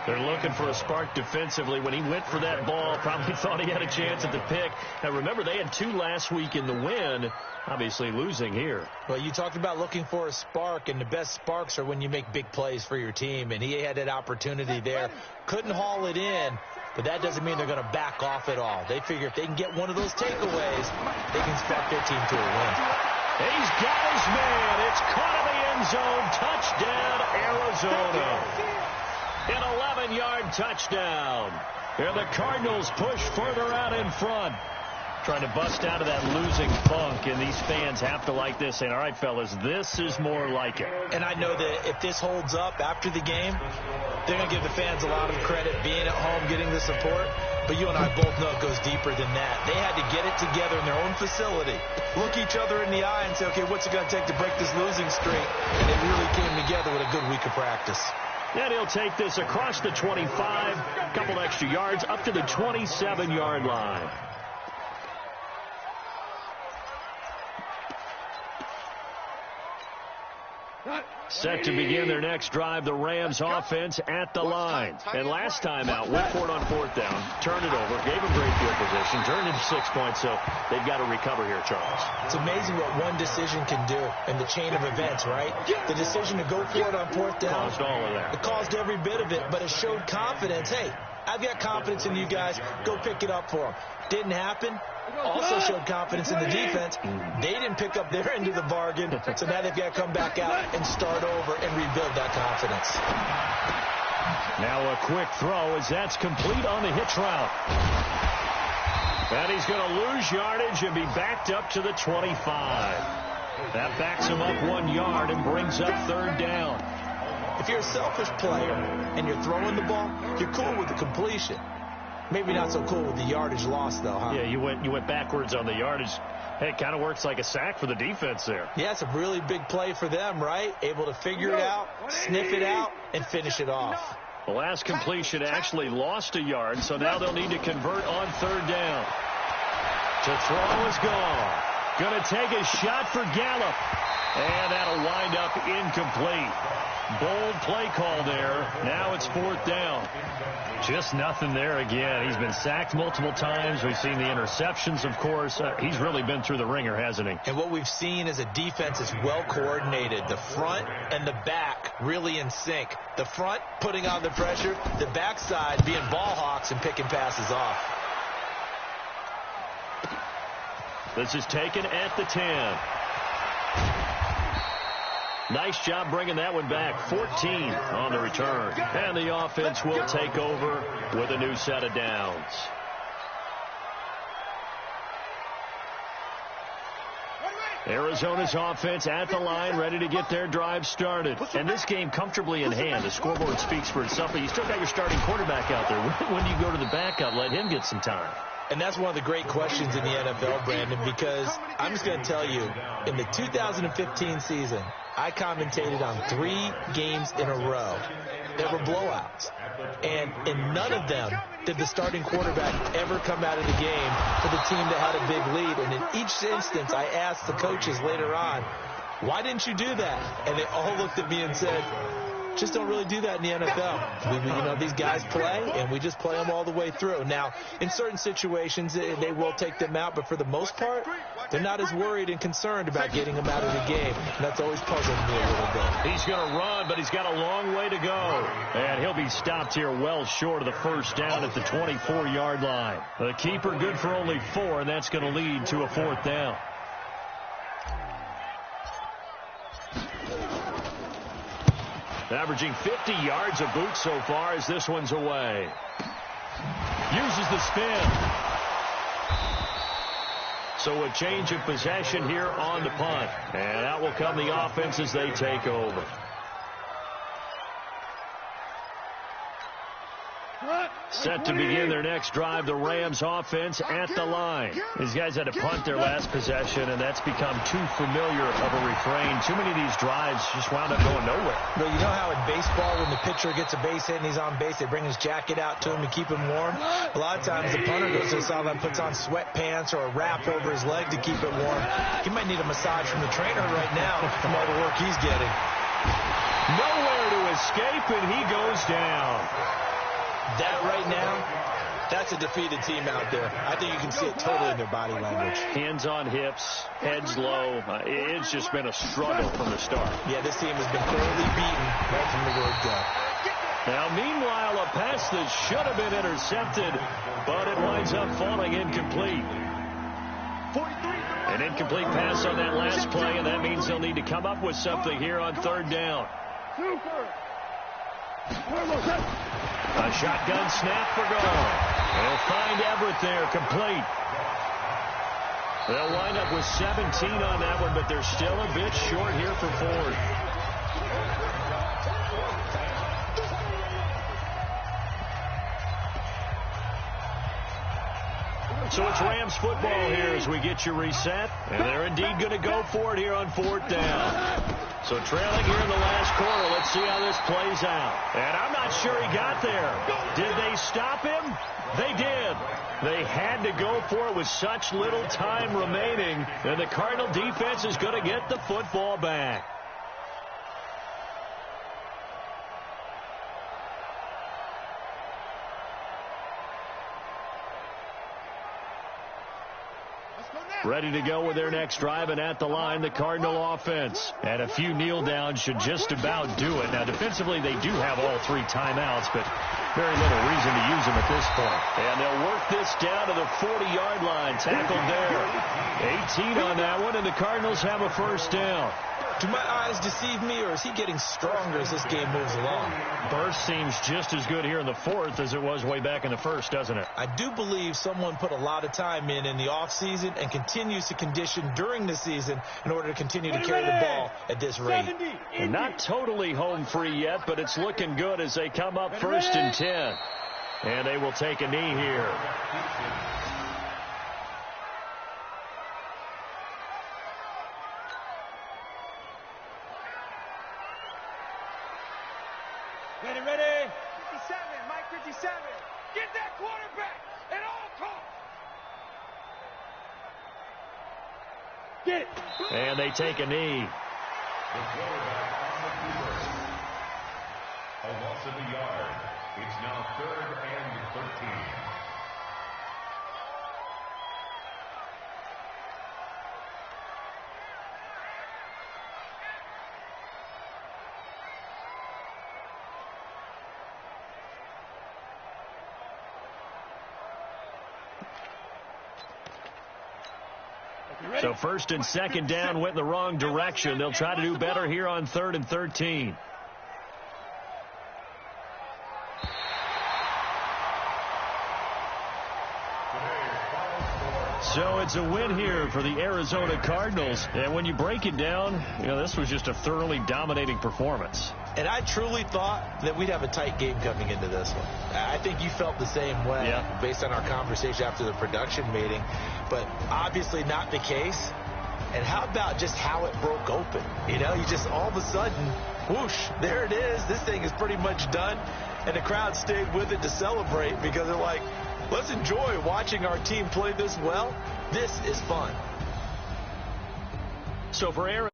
They're looking for a spark defensively. When he went for that ball, probably thought he had a chance at the pick. Now, remember, they had 2 last week in the win, obviously losing here. Well, you talked about looking for a spark, and the best sparks are when you make big plays for your team, and he had that opportunity there. Couldn't haul it in, but that doesn't mean they're going to back off at all. They figure if they can get one of those takeaways, they can spark their team to a win. He's got his man. It's caught in the end zone. Touchdown, Arizona. An 11-yard touchdown. Here the Cardinals push further out in front. Trying to bust out of that losing funk, and these fans have to like this. And all right, fellas, this is more like it. And I know that if this holds up after the game, they're going to give the fans a lot of credit being at home, getting the support. But you and I both know it goes deeper than that. They had to get it together in their own facility, look each other in the eye and say, okay, what's it going to take to break this losing streak? And they really came together with a good week of practice. And he'll take this across the 25, a couple extra yards, up to the 27-yard line. Set to begin their next drive, the Rams offense at the line. And last time out, went for it on 4th down, turned it over, gave them great field position, turned into 6 points, so they've got to recover here, Charles. It's amazing what one decision can do in the chain of events, right? The decision to go for it on 4th down. Caused all of that. It caused every bit of it, but it showed confidence. Hey, I've got confidence in you guys. Go pick it up for them. Didn't happen. Also showed confidence in the defense. They didn't pick up their end of the bargain, so now they've got to come back out and start over and rebuild that confidence. Now a quick throw as that's complete on the hitch route. And he's going to lose yardage and be backed up to the 25. That backs him up 1 yard and brings up 3rd down. If you're a selfish player and you're throwing the ball, you're cool with the completion. Maybe not so cool with the yardage loss, though, huh? Yeah, you went backwards on the yardage. Hey, it kind of works like a sack for the defense there. Yeah, it's a really big play for them, right? Able to figure it out, sniff it out, and finish it off. The last completion actually lost a yard, so now they'll need to convert on 3rd down. To throw is gone. Going to take a shot for Gallup. And that'll wind up incomplete. Bold play call there. Now it's 4th down. Just nothing there again. He's been sacked multiple times. We've seen the interceptions, of course. He's really been through the ringer, hasn't he? And what we've seen is a defense that's well coordinated. The front and the back really in sync. The front putting on the pressure. The backside being ball hawks and picking passes off. This is taken at the 10. Nice job bringing that one back. 14 on the return. And the offense will take over with a new set of downs. Arizona's offense at the line, ready to get their drive started. And this game comfortably in hand. The scoreboard speaks for itself, but you still got your starting quarterback out there. When do you go to the backup? Let him get some time. And that's one of the great questions in the NFL, Brandon, because I'm just going to tell you, in the 2015 season, I commentated on 3 games in a row that were blowouts. And in none of them did the starting quarterback ever come out of the game for the team that had a big lead. And in each instance, I asked the coaches later on, why didn't you do that? And they all looked at me and said, just don't really do that in the NFL. These guys play, and we just play them all the way through. Now, in certain situations, they will take them out, but for the most part, they're not as worried and concerned about getting them out of the game. And that's always puzzled me a little bit. He's going to run, but he's got a long way to go. And he'll be stopped here well short of the first down at the 24-yard line. The keeper good for only 4, and that's going to lead to a 4th down. Averaging 50 yards a boot so far as this one's away. Uses the spin. So a change of possession here on the punt. And out will come the offense as they take over. Set to begin their next drive, the Rams offense at the line. These guys had to punt their last possession, and that's become too familiar of a refrain. Too many of these drives just wound up going nowhere. Well, you know how in baseball, when the pitcher gets a base hit and he's on base, they bring his jacket out to him to keep him warm? A lot of times the punter goes to the sideline, puts on sweatpants or a wrap over his leg to keep it warm. He might need a massage from the trainer right now from all the work he's getting. Nowhere to escape, and he goes down. That right now, that's a defeated team out there. I think you can see it totally in their body language. Hands on hips, heads low. It's just been a struggle from the start. Yeah, this team has been thoroughly beaten right from the word go. Now, meanwhile, a pass that should have been intercepted, but it winds up falling incomplete. An incomplete pass on that last play, and that means they'll need to come up with something here on 3rd down. A shotgun snap for goal. They'll find Everett there, complete. They'll wind up with 17 on that one, but they're still a bit short here for 4th. So it's Rams football here as we get you reset. And they're indeed going to go for it here on 4th down. So trailing here in the last quarter. Let's see how this plays out. And I'm not sure he got there. Did they stop him? They did. They had to go for it with such little time remaining. And the Cardinal defense is going to get the football back. Ready to go with their next drive, and at the line, the Cardinal offense. And a few kneel downs should just about do it. Now, defensively, they do have all 3 timeouts, but very little reason to use them at this point. And they'll work this down to the 40-yard line. Tackled there. 18 on that one, and the Cardinals have a 1st down. Do my eyes deceive me, or is he getting stronger as this game moves along? Burst seems just as good here in the 4th as it was way back in the 1st, doesn't it? I do believe someone put a lot of time in the offseason and continues to condition during the season in order to continue to carry the ball at this rate. And not totally home free yet, but it's looking good as they come up 1st and 10. And they will take a knee here. Ready. 57, Mike 57. Get that quarterback at all costs. Get it. And they take a knee. The quarterback on the field. A loss of a yard. It's now 3rd and 13. So first and second down went the wrong direction. They'll try to do better here on 3rd and 13. So it's a win here for the Arizona Cardinals. And when you break it down, this was just a thoroughly dominating performance. And I truly thought that we'd have a tight game coming into this one. I think you felt the same way based on our conversation after the production meeting. But obviously not the case. And how about just how it broke open? You just all of a sudden, whoosh, there it is. This thing is pretty much done. And the crowd stayed with it to celebrate because they're like, let's enjoy watching our team play this well. This is fun. So for Aaron.